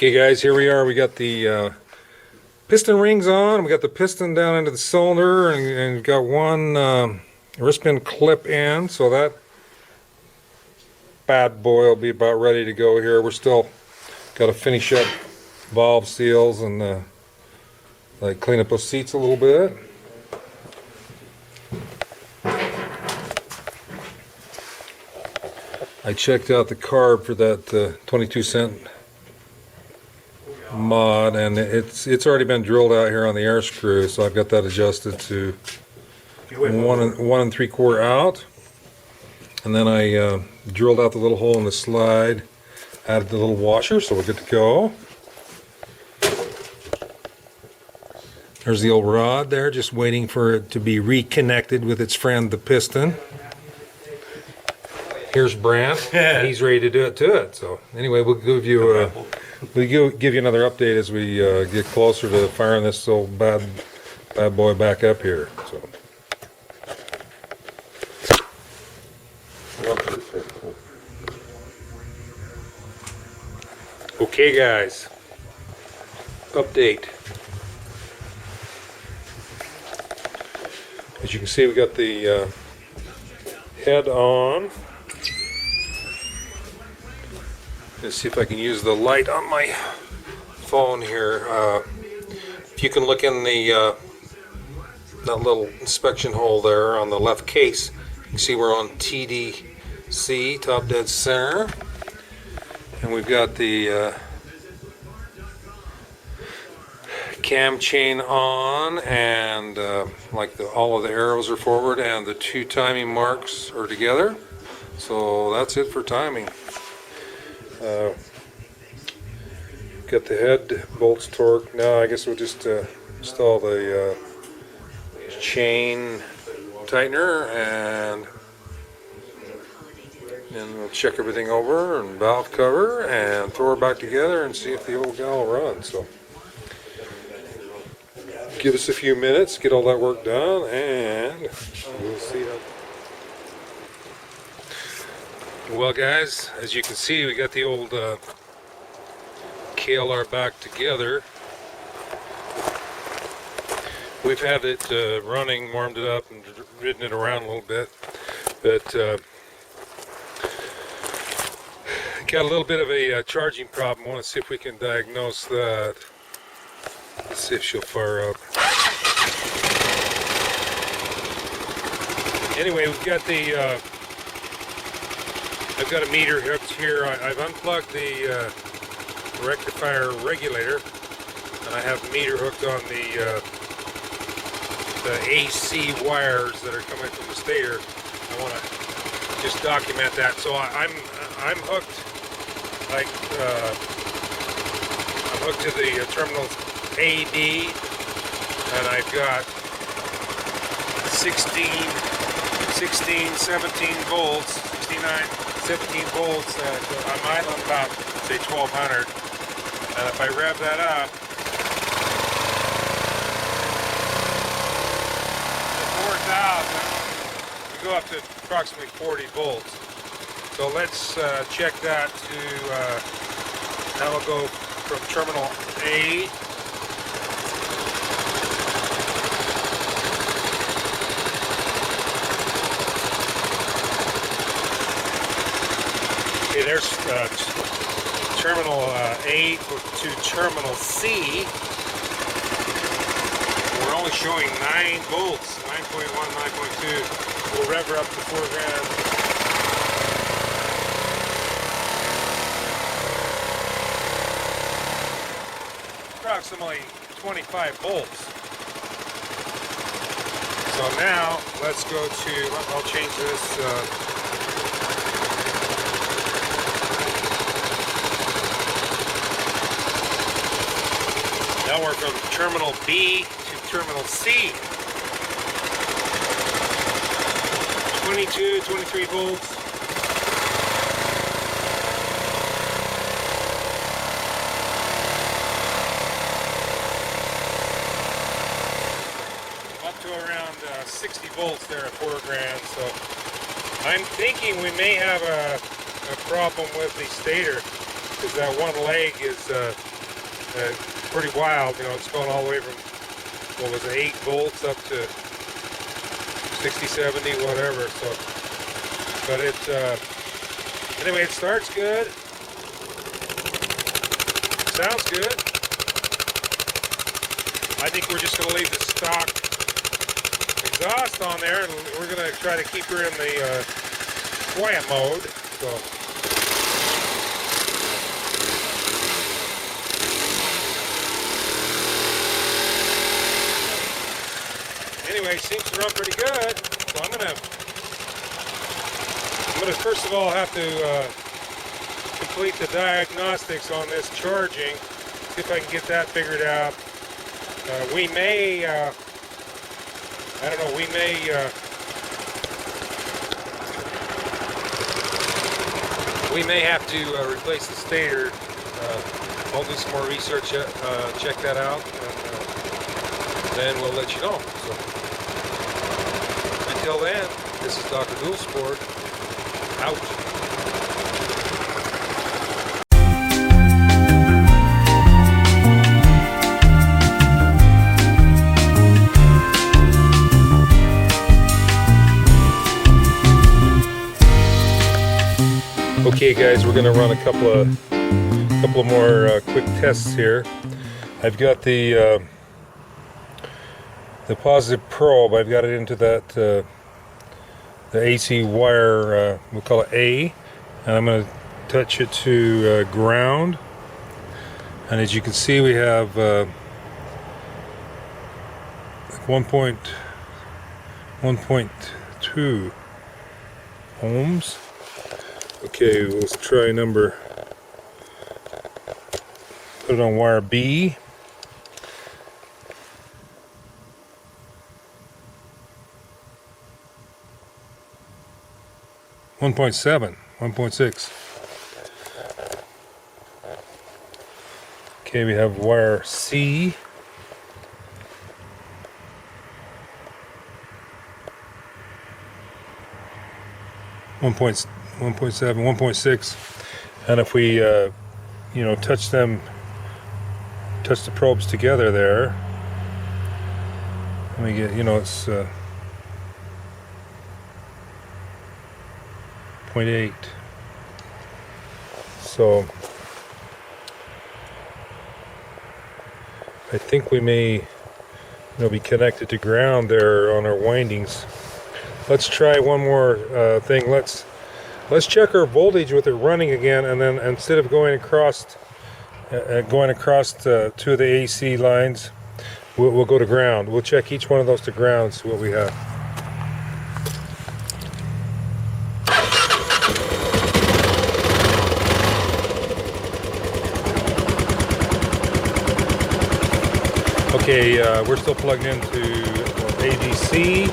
Okay guys, here we are. We got the piston rings on. We got the piston down into the cylinder and got one wristband clip in, so that bad boy will be about ready to go here. We're still got to finish up valve seals and like clean up those seats a little bit. I checked out the carb for that 22-cent mod, and it's already been drilled out here on the air screw, so I've got that adjusted to 1 3/4 out, and then I drilled out the little hole in the slide, added the little washer, so we're good to go. There's the old rod there, just waiting for it to be reconnected with its friend, the piston. Here's Brant. He's ready to do it to it. So anyway, we'll give you another update as we get closer to firing this old bad boy back up here. So. Okay, guys. Update. As you can see, we got the head on. Let's see if I can use the light on my phone here. If you can look in the that little inspection hole there on the left case, you can see we're on TDC, top dead center, and we've got the cam chain on, and like all of the arrows are forward, and the two timing marks are together. So that's it for timing. Got the head bolts torqued. Now I guess we'll just install the chain tightener, and then we'll check everything over and valve cover and throw her back together and see if the old gal will run. So give us a few minutes, get all that work done, and we'll see how. Well guys, as you can see, we got the old KLR back together. We've had it running, warmed it up, and ridden it around a little bit, but got a little bit of a charging problem. I want to see if we can diagnose that. Let's see if she'll fire up. Anyway, we've got the I've got a meter hooked here. I've unplugged the rectifier regulator, and I have the meter hooked on the AC wires that are coming from the stator. I want to just document that. So I'm hooked, like I'm hooked to the terminals A, B, and I've got 16, 17 volts, 69. 17 volts, I'm idling about, say, 1200, and if I rev that up to 4,000, we go up to approximately 40 volts. So let's check that to, that'll go from terminal A Okay, there's terminal A to terminal C. We're only showing 9 volts, 9.1, 9.2. We'll rev her up to 4 grand. Approximately 25 volts. So now let's go to, I'll change this. Now we're from terminal B to terminal C. 22, 23 volts. Up to around 60 volts there at 4 grand. So I'm thinking we may have a problem with the stator, because that one leg is pretty wild. You know, it's going all the way from, what was it, 8 volts up to 60, 70, whatever. So, but it's anyway, it starts good. Sounds good. I think we're just going to leave the stock exhaust on there, and we're going to try to keep her in the quiet mode. So. Anyway, seems to run pretty good. So I'm gonna first of all have to complete the diagnostics on this charging. See if I can get that figured out. We may, I don't know, we may have to replace the stator. I'll do some more research, check that out, and then we'll let you know. So, until then, this is Dr. Duhfactor, out. Okay guys, we're going to run a couple of more quick tests here. I've got the positive probe. I've got it into that the AC wire, we'll call it A, and I'm going to touch it to ground. And as you can see, we have 1.2 ohms. Okay, let's try number, put it on wire B. .7, 1.6. Okay, we have wire C. One point seven, 1.6, and if we, you know, touch the probes together there, and we get, you know, it's 0.8. So I think we may, you know, be connected to ground there on our windings. Let's try one more thing. Let's check our voltage with it running again, and then instead of going across two of the AC lines, we'll go to ground. We'll check each one of those to ground, see what we have. Okay, we're still plugged into ADC.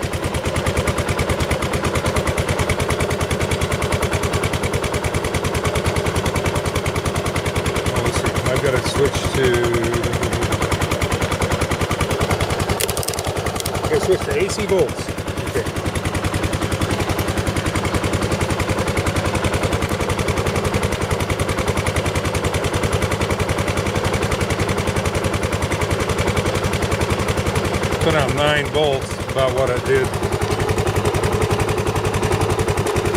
I've got to switch to AC volts. Okay. Put out 9 volts, about what I did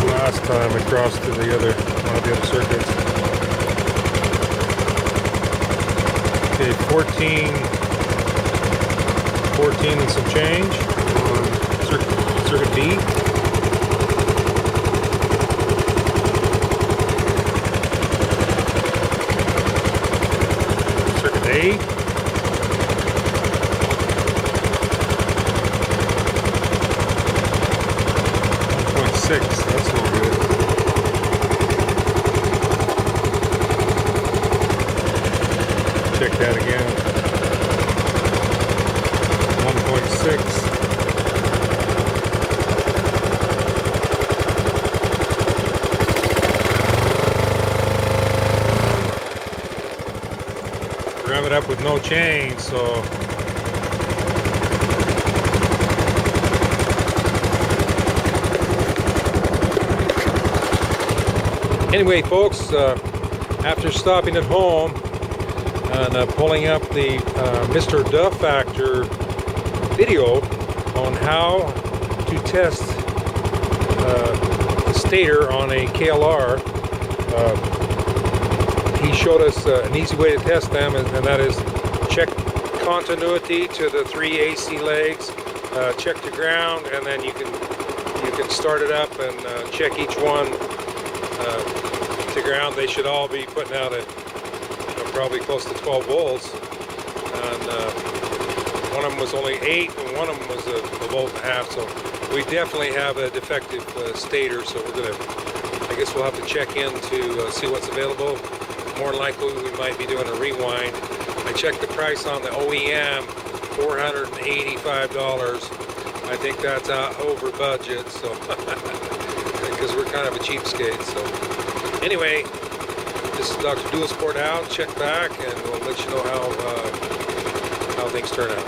last time across to the other one of the other circuits. Okay, 14 and some change on circuit B. Circuit A. 1.6, that's no good. Check that again. 1.6. Grab it up with no chain, so anyway folks, after stopping at home, and pulling up the Mr. Duhfactor video on how to test the stator on a KLR. He showed us an easy way to test them, and that is check continuity to the 3 AC legs, check the ground, and then you can start it up and check each one to ground. They should all be putting out at probably close to 12 volts, and one of them was only 8 and one of them was a volt and a half, so we definitely have a defective stator. So we're gonna, I guess we'll have to check in to see what's available. More than likely we might be doing a rewind. I checked the price on the OEM, $485. I think that's over budget, so because we're kind of a cheapskate. So anyway, this is Dr. Dual Sport out. Check back, and we'll let you know how things turn out.